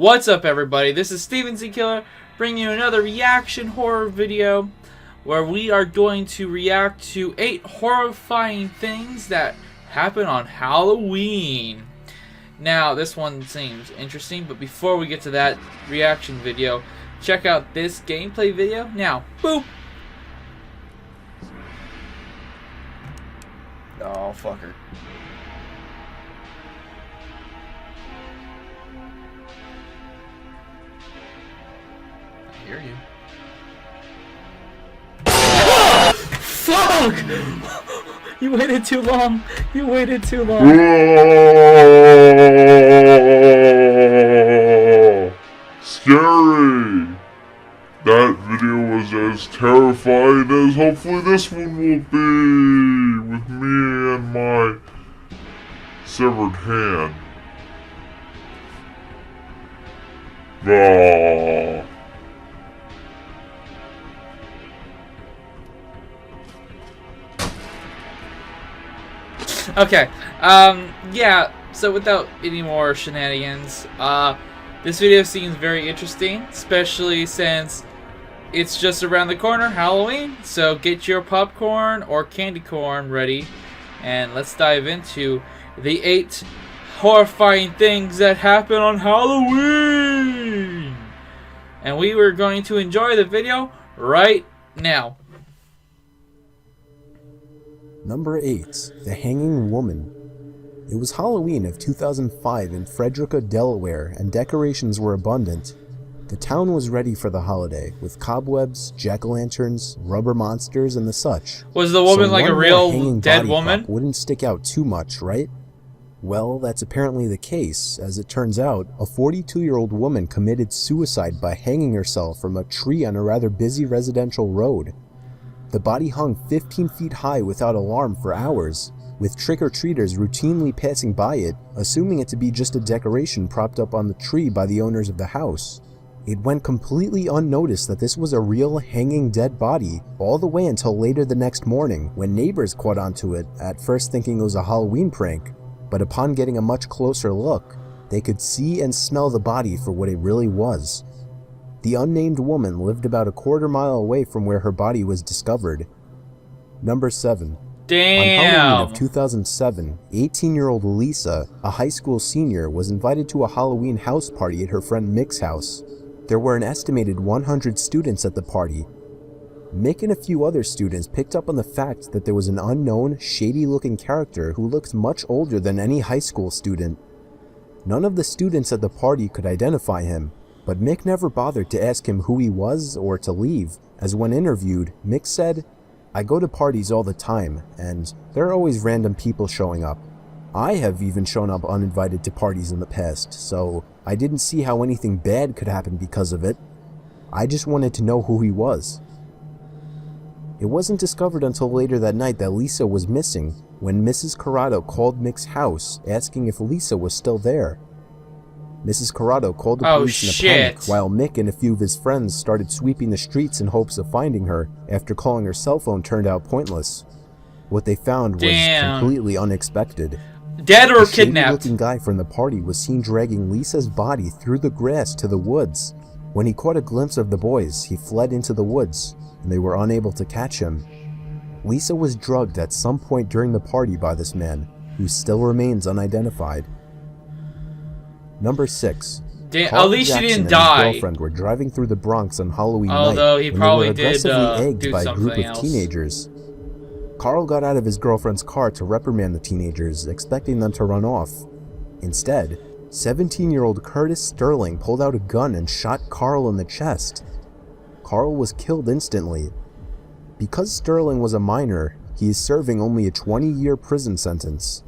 What's up, everybody? This is Steven Z Killer bringing you another reaction horror video where we are going to react to 8 horrifying things that happen on Halloween. Now, this one seems interesting, but before we get to that reaction video, check out this gameplay video now. Boop! Oh, fucker. I hear you. Fuck! You waited too long. You waited too long. Scary! That video was as terrifying as hopefully this one will be, with me and my severed hand. Ah. Okay, yeah, so without any more shenanigans, this video seems very interesting, especially since it's just around the corner, Halloween, so get your popcorn or candy corn ready, and let's dive into the 8 horrifying things that happen on Halloween! And we were going to enjoy the video right now. Number 8. The Hanging Woman. It was Halloween of 2005 in Frederica, Delaware, and decorations were abundant. The town was ready for the holiday, with cobwebs, jack-o'-lanterns, rubber monsters, and the such. Was the woman So like a one more real hanging dead body woman? prop wouldn't stick out too much, right? Well, that's apparently the case. As it turns out, a 42-year-old woman committed suicide by hanging herself from a tree on a rather busy residential road. The body hung 15 feet high without alarm for hours, with trick-or-treaters routinely passing by it, assuming it to be just a decoration propped up on the tree by the owners of the house. It went completely unnoticed that this was a real hanging dead body, all the way until later the next morning, when neighbors caught onto it, at first thinking it was a Halloween prank, but upon getting a much closer look, they could see and smell the body for what it really was. The unnamed woman lived about a quarter mile away from where her body was discovered. Number 7. Damn. On Halloween of 2007, 18-year-old Lisa, a high school senior, was invited to a Halloween house party at her friend Mick's house. There were an estimated 100 students at the party. Mick and a few other students picked up on the fact that there was an unknown, shady-looking character who looked much older than any high school student. None of the students at the party could identify him, but Mick never bothered to ask him who he was or to leave, as when interviewed, Mick said, "I go to parties all the time, and there are always random people showing up. I have even shown up uninvited to parties in the past, so I didn't see how anything bad could happen because of it. I just wanted to know who he was." It wasn't discovered until later that night that Lisa was missing, when Mrs. Corrado called Mick's house, asking if Lisa was still there. Mrs. Corrado called the police in a panic, while Mick and a few of his friends started sweeping the streets in hopes of finding her, after calling her cell phone turned out pointless. What they found was completely unexpected. Dead or The kidnapped? shady-looking guy from the party was seen dragging Lisa's body through the grass to the woods. When he caught a glimpse of the boys, he fled into the woods, and they were unable to catch him. Lisa was drugged at some point during the party by this man, who still remains unidentified. Number 6. At least she didn't Jackson and die. his girlfriend were driving through the Bronx on Halloween Although night he when probably they were did, aggressively egged do by a group something of else. teenagers. Carl got out of his girlfriend's car to reprimand the teenagers, expecting them to run off. Instead, 17-year-old Curtis Sterling pulled out a gun and shot Carl in the chest. Carl was killed instantly. Because Sterling was a minor, he is serving only a 20-year prison sentence.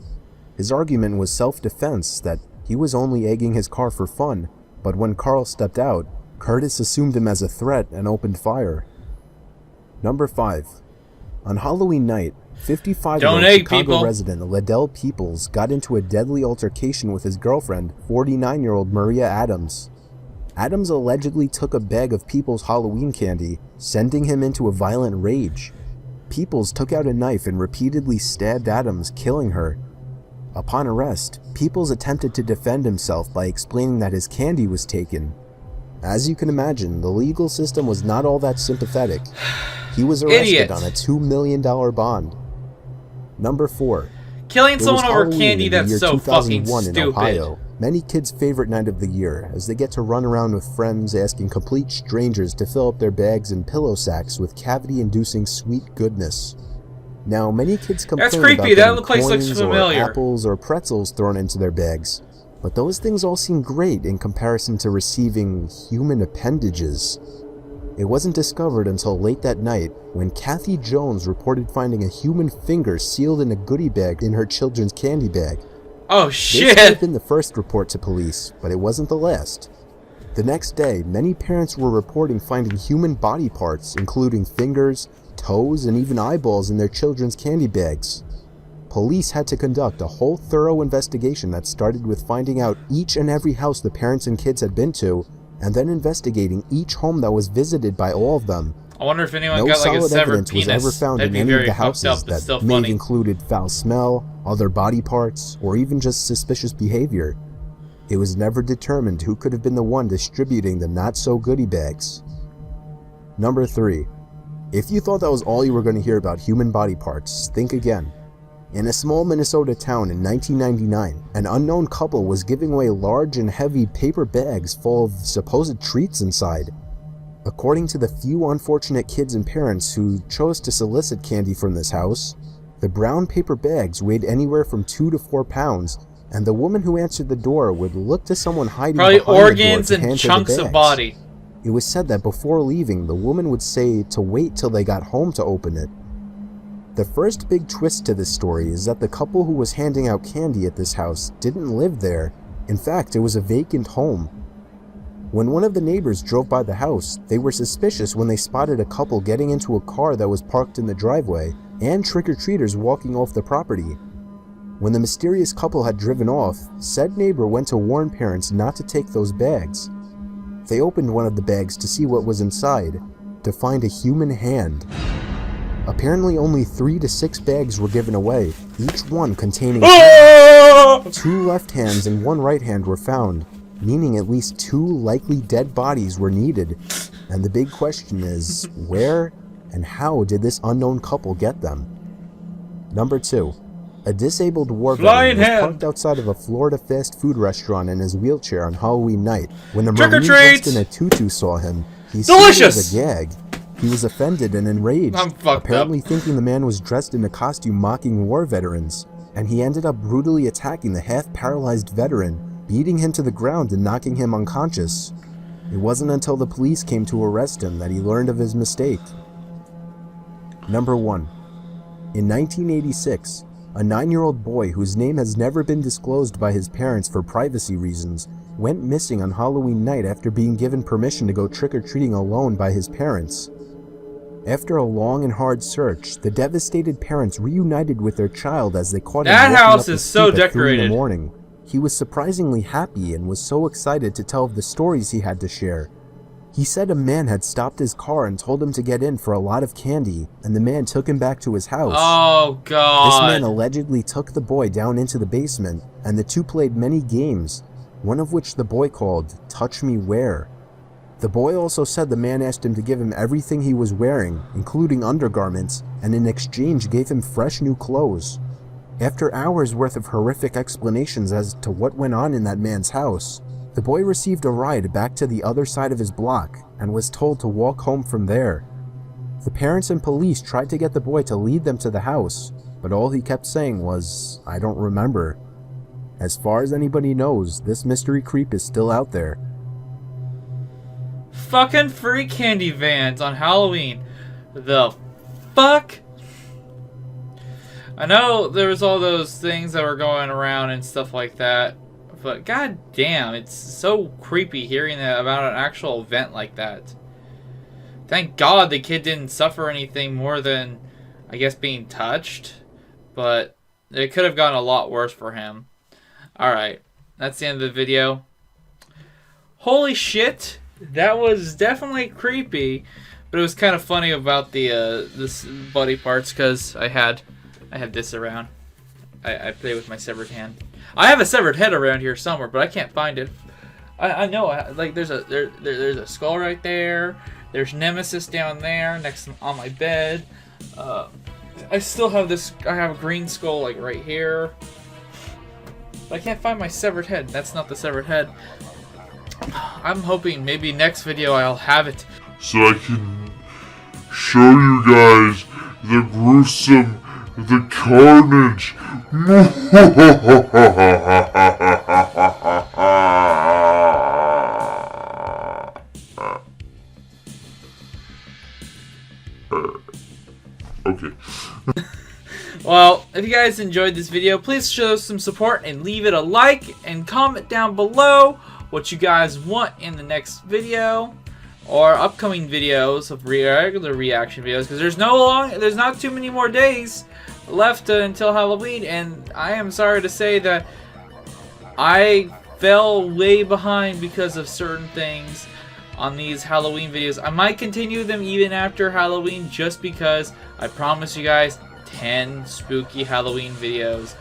His argument was self-defense, that he was only egging his car for fun, but when Carl stepped out, Curtis assumed him as a threat and opened fire. Number 5. On Halloween night, 55-year-old Chicago resident Liddell Peoples got into a deadly altercation with his girlfriend, 49-year-old Maria Adams. Adams allegedly took a bag of Peoples' Halloween candy, sending him into a violent rage. Peoples took out a knife and repeatedly stabbed Adams, killing her. Upon arrest, Peoples attempted to defend himself by explaining that his candy was taken. As you can imagine, the legal system was not all that sympathetic. He was arrested on a $2 million bond. Number 4. Killing someone over Halloween candy, in the that's year so fucking 2001 in stupid. Ohio, many kids' favorite night of the year, as they get to run around with friends asking complete strangers to fill up their bags and pillow sacks with cavity-inducing sweet goodness. Now, many kids complain That's creepy. about That getting place looks coins or familiar. apples or pretzels thrown into their bags, but those things all seem great in comparison to receiving human appendages. It wasn't discovered until late that night when Kathy Jones reported finding a human finger sealed in a goodie bag in her children's candy bag. Oh This could have shit! been the first report to police, but it wasn't the last. The next day, many parents were reporting finding human body parts, including fingers, toes, and even eyeballs in their children's candy bags. Police had to conduct a whole thorough investigation that started with finding out each and every house the parents and kids had been to, and then investigating each home that was visited by all of them. I wonder if anyone No got like a solid severed evidence penis. was ever found That'd in be any very of the fucked up, houses but still that may have funny. included foul smell, other body parts, or even just suspicious behavior. It was never determined who could have been the one distributing the not-so-goodie bags. Number 3. If you thought that was all you were going to hear about human body parts, think again. In a small Minnesota town in 1999, an unknown couple was giving away large and heavy paper bags full of supposed treats inside. According to the few unfortunate kids and parents who chose to solicit candy from this house, the brown paper bags weighed anywhere from 2 to 4 pounds, and the woman who answered the door would look to someone hiding Probably behind the door organs to and hand her the chunks of bags. body. It was said that before leaving, the woman would say to wait till they got home to open it. The first big twist to this story is that the couple who was handing out candy at this house didn't live there. In fact, it was a vacant home. When one of the neighbors drove by the house, they were suspicious when they spotted a couple getting into a car that was parked in the driveway and trick-or-treaters walking off the property. When the mysterious couple had driven off, said neighbor went to warn parents not to take those bags. They opened one of the bags to see what was inside, to find a human hand. Apparently only 3 to 6 bags were given away, each one containing 2 left hands and 1 right hand were found, meaning at least 2 likely dead bodies were needed. And the big question is, where and how did this unknown couple get them? Number 2. A disabled war veteran was parked outside of a Florida fast food restaurant in his wheelchair on Halloween night. When a Marine dressed in a tutu saw him, he said it was a gag. He was offended and enraged, apparently thinking the man was dressed in a costume mocking war veterans, and he ended up brutally attacking the half-paralyzed veteran, beating him to the ground and knocking him unconscious. It wasn't until the police came to arrest him that he learned of his mistake. Number 1. In 1986, a 9-year-old boy whose name has never been disclosed by his parents for privacy reasons went missing on Halloween night after being given permission to go trick-or-treating alone by his parents. After a long and hard search, the devastated parents reunited with their child as they caught him walking up the steep at 3 in the morning. He was surprisingly happy and was so excited to tell of the stories he had to share. He said a man had stopped his car and told him to get in for a lot of candy, and the man took him back to his house. Oh, God. This man allegedly took the boy down into the basement, and the two played many games, one of which the boy called Touch Me Where. The boy also said the man asked him to give him everything he was wearing, including undergarments, and in exchange gave him fresh new clothes. After hours worth of horrific explanations as to what went on in that man's house, the boy received a ride back to the other side of his block and was told to walk home from there. The parents and police tried to get the boy to lead them to the house, but all he kept saying was, "I don't remember." As far as anybody knows, this mystery creep is still out there. Fucking free candy vans on Halloween. The fuck? I know there was all those things that were going around and stuff like that, but god damn, it's so creepy hearing that about an actual event like that. Thank God the kid didn't suffer anything more than, I guess, being touched, but it could have gone a lot worse for him. Alright, that's the end of the video. Holy shit, that was definitely creepy, but it was kind of funny about the this body parts because I had this around. I play with my severed hand. I have a severed head around here somewhere, but I can't find it. I know, like there's a skull right there. There's Nemesis down there next on my bed. I still have this. I have a green skull like right here. But I can't find my severed head. That's not the severed head. I'm hoping maybe next video I'll have it. So I can show you guys the gruesome, the carnage. Okay. Well, if you guys enjoyed this video, please show some support and leave it a like and comment down below what you guys want in the next video or upcoming videos of regular reaction videos, because there's not too many more days left until Halloween, and I am sorry to say that I fell way behind because of certain things on these Halloween videos. I might continue them even after Halloween, just because I promise you guys 10 spooky Halloween videos,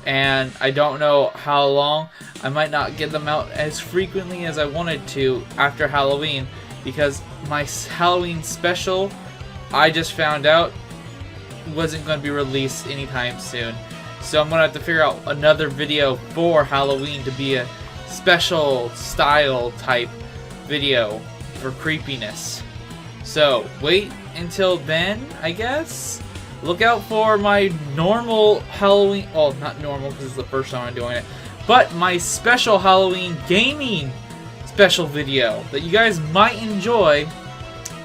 and I don't know how long. I might not get them out as frequently as I wanted to after Halloween, because my Halloween special, I just found out, wasn't going to be released anytime soon. So I'm going to have to figure out another video for Halloween to be a special style type video for creepiness. So wait until then, I guess. Look out for my normal Halloween, well, not normal because it's the first time I'm doing it, but my special Halloween gaming special video that you guys might enjoy,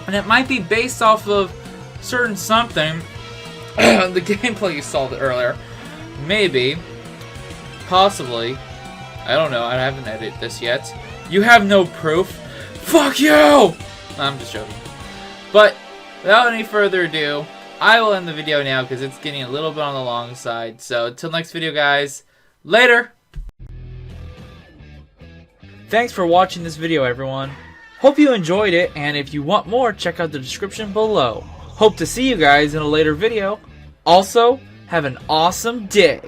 and it might be based off of certain something. The gameplay you saw earlier, maybe, possibly, I don't know, I haven't edited this yet. You have no proof. Fuck you! No, I'm just joking. But without any further ado, I will end the video now because it's getting a little bit on the long side. So until next video, guys, later! Thanks for watching this video, everyone. Hope you enjoyed it, and if you want more, check out the description below. Hope to see you guys in a later video. Also, have an awesome day.